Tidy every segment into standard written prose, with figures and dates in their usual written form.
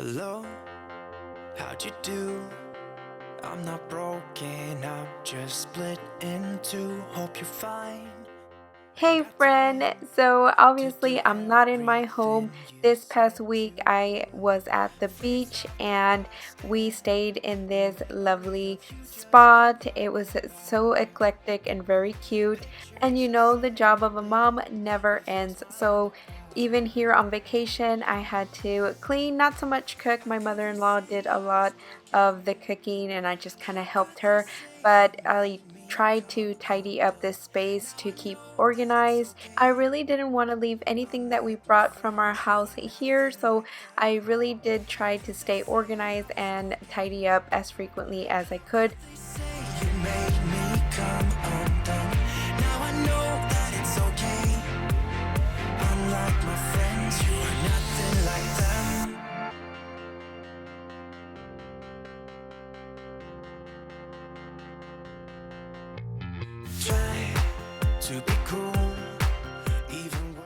Hello, how'd you do? I'm not broken, I'm just split in two. Hope you're fine. Hey friend, so obviously I'm not in my home. This past week I was at the beach and we stayed in this lovely spot. It was so eclectic and very cute. And you know, the job of a mom never ends. So even here on vacation, I had to clean, not so much cook. My mother-in-law did a lot of the cooking and I just kind of helped her. But I tried to tidy up this space to keep organized. I really didn't want to leave anything that we brought from our house here, so I really did try to stay organized and tidy up as frequently as I could. Say you made me come undone. Now I know that it's okay. Unlike my friends, you are nothing like them. Try to be cool, even when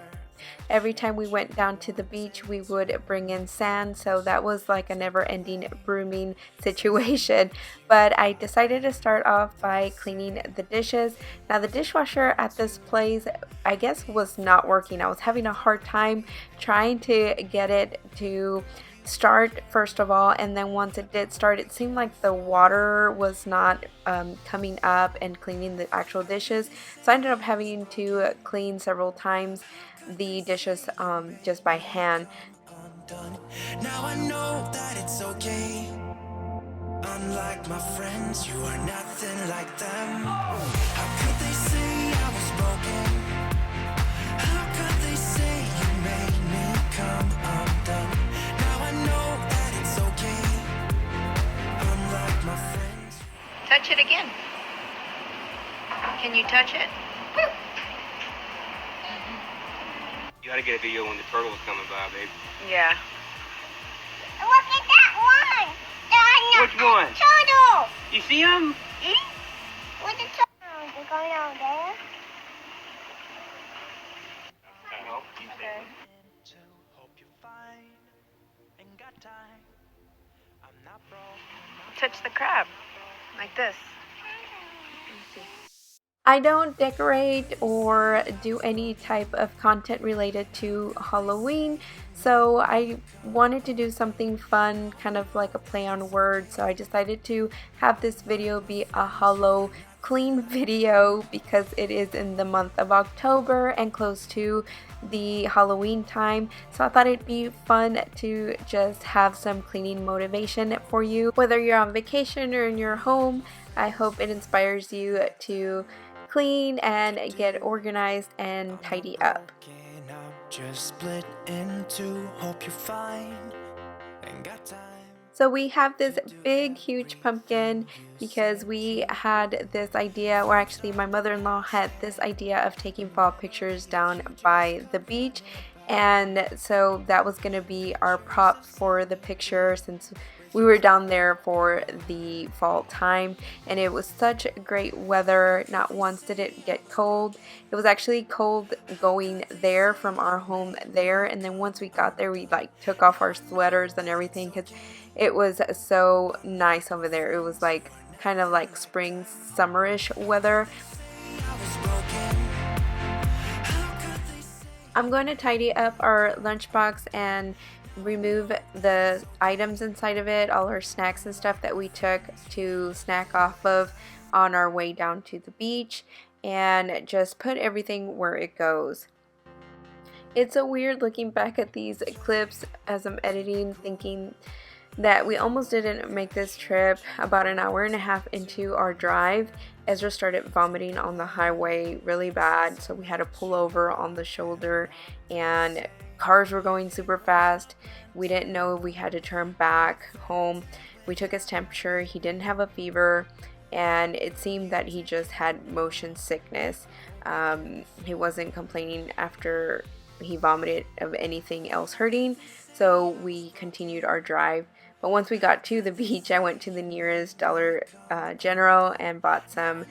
Every time we went down to the beach, we would bring in sand, so that was like a never-ending brooming situation. But I decided to start off by cleaning the dishes. Now, the dishwasher at this place, I guess, was not working. I was having a hard time trying to get it to start first of all, and then once it did start, it seemed like the water was not coming up and cleaning the actual dishes, so I ended up having to clean several times the dishes just by hand. undone. Now I know that it's okay. Unlike my friends, you are nothing like them. How could they say I was broken? How could they say you made me come undone? Now I know that it's okay. Unlike my friends. Touch it again. Can you touch it? You gotta get a video when the turtle was coming by, babe. Yeah. Look at that one! Which one? Turtle! You see him? Where's the turtle? They're going out there. Hope you're fine. Ain't got time. I'm not broken. Touch the crab. Like this. I don't decorate or do any type of content related to Halloween, so I wanted to do something fun, kind of like a play on words, so I decided to have this video be a Hallow-Clean video because it is in the month of October and close to the Halloween time, so I thought it'd be fun to just have some cleaning motivation for you. Whether you're on vacation or in your home, I hope it inspires you to clean and get organized and tidy up. I'm just split in two. Hope you're fine. Ain't got time. So we have this big huge pumpkin because we had this idea, or actually my mother-in-law had this idea of taking fall pictures down by the beach, and so that was going to be our prop for the picture since we were down there for the fall time, and it was such great weather. Not once did it get cold. It was actually cold going there from our home there, and then once we got there we like took off our sweaters and everything because it was so nice over there. It was like kind of like spring summerish weather. I'm going to tidy up our lunchbox and remove the items inside of it, all our snacks and stuff that we took to snack off of on our way down to the beach, and just put everything where it goes. It's so weird looking back at these clips as I'm editing, thinking that we almost didn't make this trip. About an hour and a half into our drive, Ezra started vomiting on the highway really bad, so we had to pull over on the shoulder, and cars were going super fast. We didn't know if we had to turn back home. We took his temperature. He didn't have a fever, and it seemed that he just had motion sickness. He wasn't complaining after he vomited of anything else hurting, so we continued our drive. But once we got to the beach, I went to the nearest Dollar General and bought some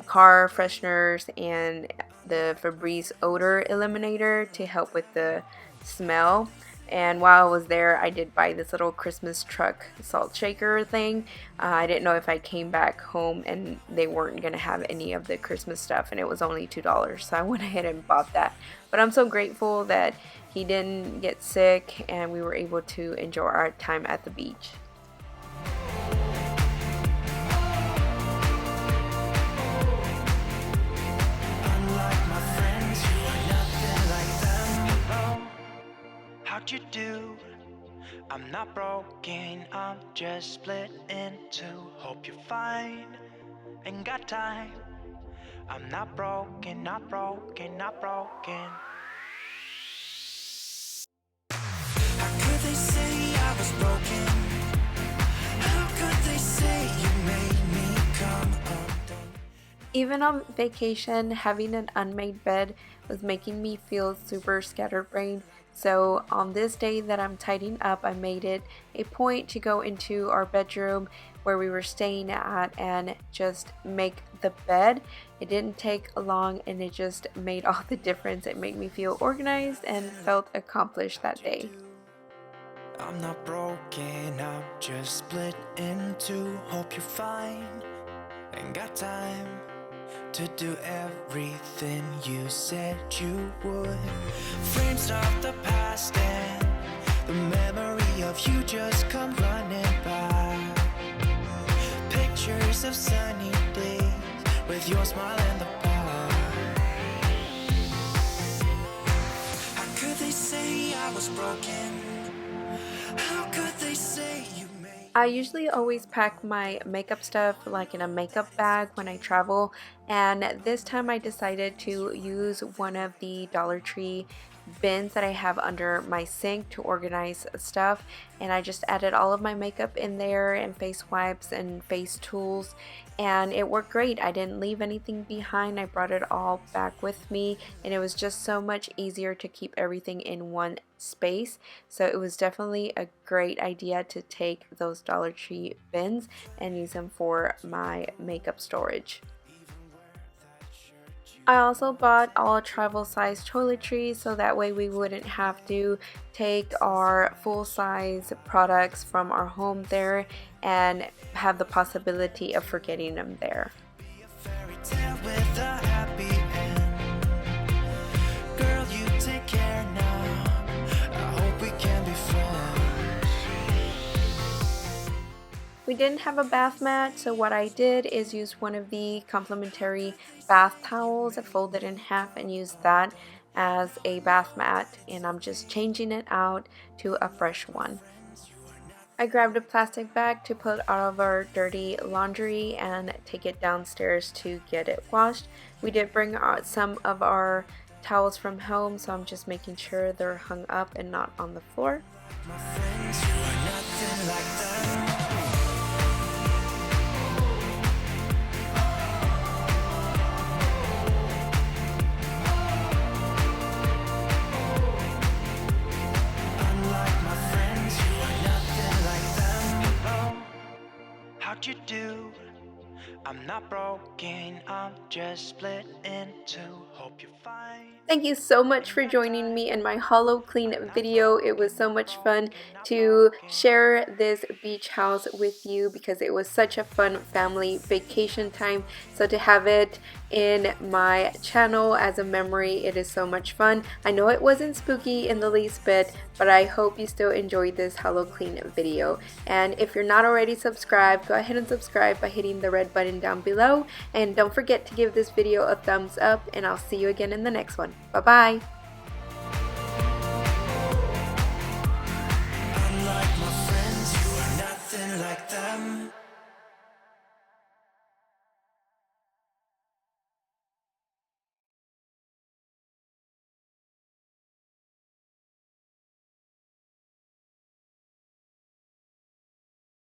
car fresheners and the Febreze odor eliminator to help with the smell. And while I was there, I did buy this little Christmas truck salt shaker thing. I didn't know if I came back home and they weren't going to have any of the Christmas stuff, and it was only $2, so I went ahead and bought that. But I'm so grateful that he didn't get sick and we were able to enjoy our time at the beach. How'd you do? I'm not broken, I'm just split in two. Hope you're fine, ain't got time. I'm not broken, not broken, not broken. How could they say I was broken? How could they say you made me come undone? Even on vacation, having an unmade bed was making me feel super scatterbrained. So on this day that I'm tidying up, I made it a point to go into our bedroom where we were staying at and just make the bed. It didn't take long and it just made all the difference. It made me feel organized and felt accomplished that day. I'm not broken, I'm just split in two. Hope you're fine, ain't got time to do everything you said you would. Frames of the past and the memory of you just come running by. Pictures of sunny days with your smile in the bar. How could they say I was broken? How could they say you made? I usually always pack my makeup stuff like in a makeup bag when I travel, and this time I decided to use one of the Dollar Tree bins that I have under my sink to organize stuff, and I just added all of my makeup in there and face wipes and face tools, and it worked great. I didn't leave anything behind. I brought it all back with me, and it was just so much easier to keep everything in one space. So it was definitely a great idea to take those Dollar Tree bins and use them for my makeup storage. I also bought all travel size toiletries so that way we wouldn't have to take our full size products from our home there and have the possibility of forgetting them there. Fairy tale with a happy end. Girl, you take care now. I hope we can be friends. We didn't have a bath mat, so what I did is use one of the complimentary bath towels. I folded in half and used that as a bath mat, and I'm just changing it out to a fresh one. I grabbed a plastic bag to put all of our dirty laundry and take it downstairs to get it washed. We did bring out some of our towels from home, so I'm just making sure they're hung up and not on the floor. My friends, you are nothing like them. Unlike my friends, you are nothing like them. Oh, how'd you do? I'm not broken, I'm just split in two. Hope you're fine. Thank you so much for joining me in my Hallow-Clean video. It was so much fun to share this beach house with you because it was such a fun family vacation time. So to have it in my channel as a memory, it is so much fun. I know it wasn't spooky in the least bit, but I hope you still enjoyed this Hallow-Clean video. And if you're not already subscribed, go ahead and subscribe by hitting the red button down below. And don't forget to give this video a thumbs up, and I'll see you again in the next one. Bye-bye!